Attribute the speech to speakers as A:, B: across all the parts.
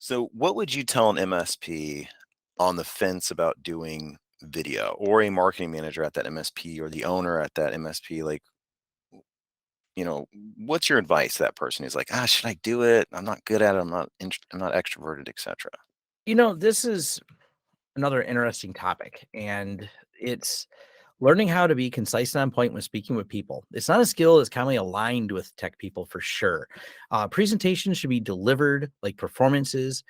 A: So, what would you tell an MSP on the fence about doing video, or a marketing manager at that MSP, or the owner at that MSP? Like, what's your advice to that person who's like, should I do it? I'm not good at it. I'm not extroverted, etc.
B: This is another interesting topic, and it's learning how to be concise and on point when speaking with people. It's not a skill that's commonly aligned with tech people for sure. Presentations should be delivered like performances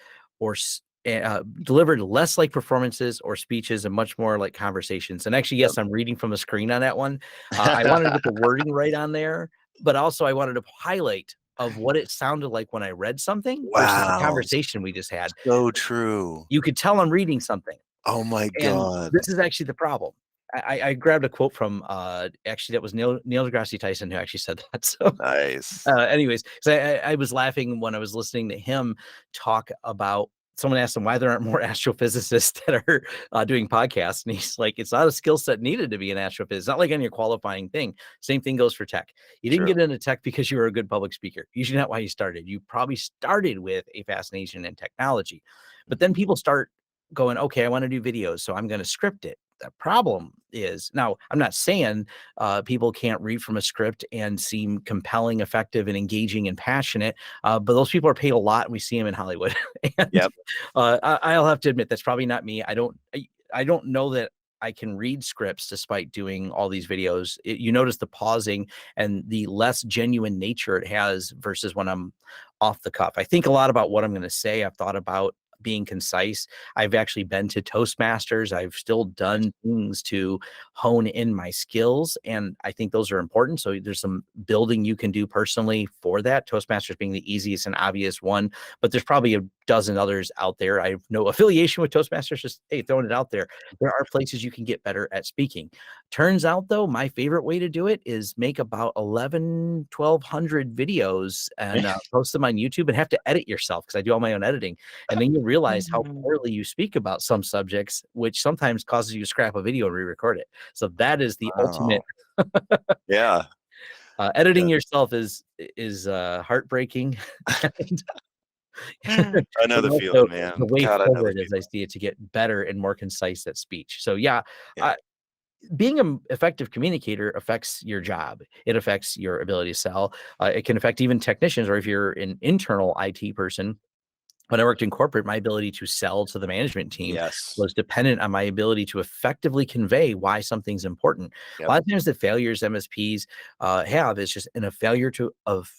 B: delivered less like performances or speeches and much more like conversations. And actually,
A: Yep.
B: yes, I'm reading from the screen on that one. I wanted to get the wording right on there, but also I wanted to highlight of what it sounded like when I read something versus the
A: Wow,
B: conversation we just had.
A: so true.
B: You could tell I'm reading something.
A: Oh my
B: And
A: god.
B: this is actually the problem. I grabbed a quote from, actually, that was Neil deGrasse Tyson who actually said that. So,
A: Nice.
B: anyways, so I was laughing when I was listening to him talk about someone asked him why there aren't more astrophysicists that are, doing podcasts, and he's like, "It's not a skill set needed to be an astrophysicist. It's not like any qualifying thing." Same thing goes for tech. You didn't
A: True.
B: get into tech because you were a good public speaker. Usually not why you started. You probably started with a fascination in technology, but then
A: Mhm.
B: people start going, "Okay, I wanna do videos, so I'm gonna script it." The problem is now, I'm not saying, people can't read from a script and seem compelling, effective, and engaging and passionate, but those people are paid a lot, and we see them in Hollywood. And,
A: Yep.
B: I'll have to admit that's probably not me. I don't know that I can read scripts despite doing all these videos. You notice the pausing and the less genuine nature it has versus when I'm off the cuff. I think a lot about what I'm gonna say. I've thought about being concise. I've actually been to Toastmasters. I've still
A: Nice.
B: done things to hone in my skills, and I think those are important. So there's some building you can do personally for that. Toastmasters being the easiest and obvious one, but there's probably a dozen others out there. I have no affiliation with Toastmasters, just hey, throwing it out there. There are places you can get better at speaking. Turns out though, my favorite way to do it is make about 11, 1,200 videos and post them on YouTube and have to edit yourself because I do all my own editing. And then you realize how
A: Mhm.
B: poorly you speak about some subjects, which sometimes causes you to scrap a video and re-record it. So that is the ultimate.
A: Wow. Yeah.
B: Editing
A: Yeah.
B: yourself is heartbreaking, and
A: I know
B: but
A: the
B: also
A: feeling, man.
B: the way
A: God, I know the
B: forward, as I
A: feeling.
B: see it, to get better and more concise at speech. So yeah,
A: Yeah.
B: I being an effective communicator affects your job. It affects your ability to sell. It can affect even technicians, or if you're an internal IT person. When I worked in corporate, my ability to sell to the management team
A: Yes.
B: was dependent on my ability to effectively convey why something's important. A
A: Yep.
B: lot of times, the failures MSPs have is just in a failure to of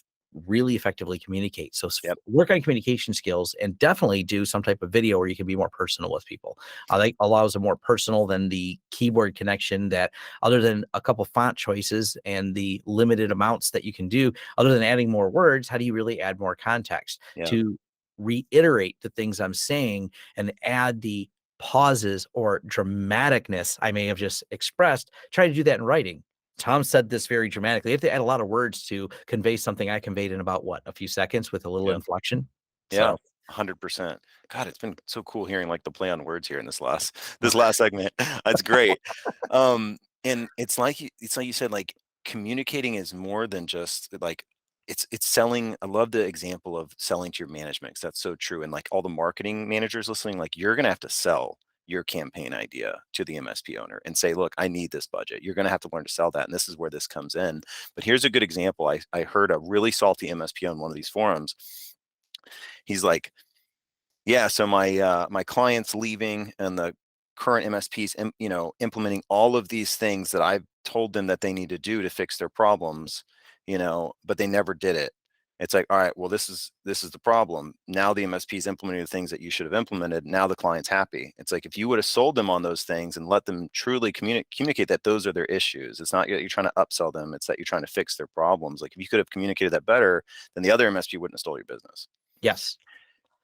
B: really effectively communicate. So
A: Yep.
B: work on communication skills and definitely do some type of video where you can be more personal with people. That allows a more personal than the keyboard connection that other than a couple font choices and the limited amounts that you can do, other than adding more words, how do you really add more context
A: Yeah.
B: to reiterate the things I'm saying and add the pauses or dramaticness I may have just expressed? Try to do that in writing. Tom said this very dramatically. You have to add a lot of words to convey something I conveyed in about what, a few seconds with a little
A: Yep.
B: inflection.
A: Yeah.
B: So
A: 100%. God, it's been so cool hearing like the play on words here in this last segment. That's great. And it's like you said, like communicating is more than just like it's selling. I love the example of selling to your management because that's so true. And like all the marketing managers listening, like you're gonna have to sell your campaign idea to the MSP owner and say, look, I need this budget. You're gonna have to learn to sell that. And this is where this comes in. But here's a good example. I heard a really salty MSP on one of these forums. He's like, yeah, so my client's leaving and the current MSPs implementing all of these things that I've told them that they need to do to fix their problems, but they never did it. It's like, all right, well, this is the problem. Now the MSP is implementing the things that you should have implemented. Now the client's happy. It's like if you would have sold them on those things and let them truly communicate that those are their issues. It's not that you're trying to upsell them. It's that you're trying to fix their problems. Like if you could have communicated that better, then the other MSP wouldn't have stole your business.
B: yes.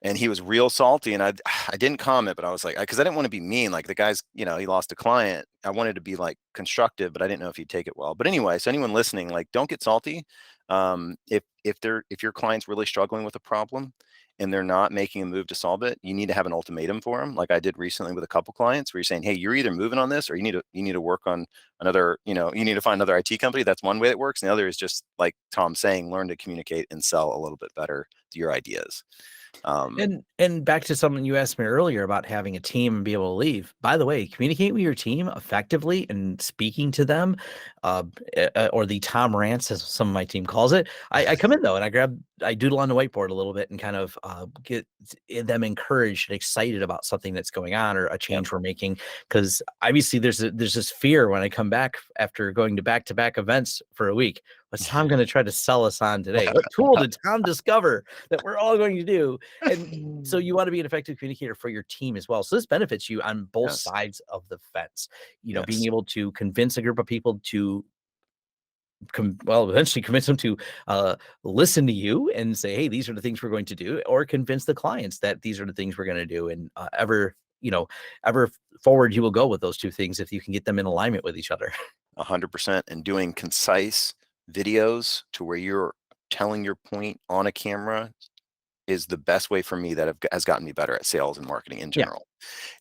A: And he was real salty, and I didn't comment, but I was like, because I didn't want to be mean. Like the guy's, he lost a client. I wanted to be like constructive, but I didn't know if he'd take it well. But anyway, so anyone listening, like, don't get salty. If your client's really struggling with a problem and they're not making a move to solve it, you need to have an ultimatum for them, like I did recently with a couple clients, where you're saying, hey, you're either moving on this, or you need to work on another. You need to find another IT company. That's one way that works, and the other is just like Tom saying, learn to communicate and sell a little bit better your ideas.
B: And back to something you asked me earlier about having a team and be able to leave. By the way, communicate with your team effectively and speaking to them, or the Tom rants, as some of my team calls it. I come in though and I doodle on the whiteboard a little bit and kind of get them encouraged and excited about something that's going on or a
A: Yep.
B: change we're making. Because obviously there's this fear when I come back after going to back events for a week. What's Tom going to try to sell us on today? What tool did Tom discover that we're all going to do? And so you want to be an effective communicator for your team as well. So this benefits you on both
A: Yes.
B: sides of the fence. Being
A: Yes.
B: able to convince a group of people to eventually convince them to uh, listen to you and say, hey, these are the things we're going to do, or convince the clients that these are the things we're going to do. And ever forward you will go with those two things if you can get them in alignment with each other.
A: 100%. And doing concise videos to where you're telling your point on a camera is the best way for me that has gotten me better at sales and marketing in
B: Yeah.
A: general.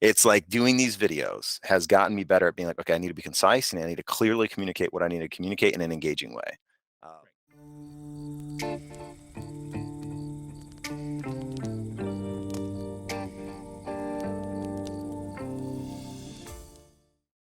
A: It's like doing these videos has gotten me better at being like, okay, I need to be concise and I need to clearly communicate what I need to communicate in an engaging way.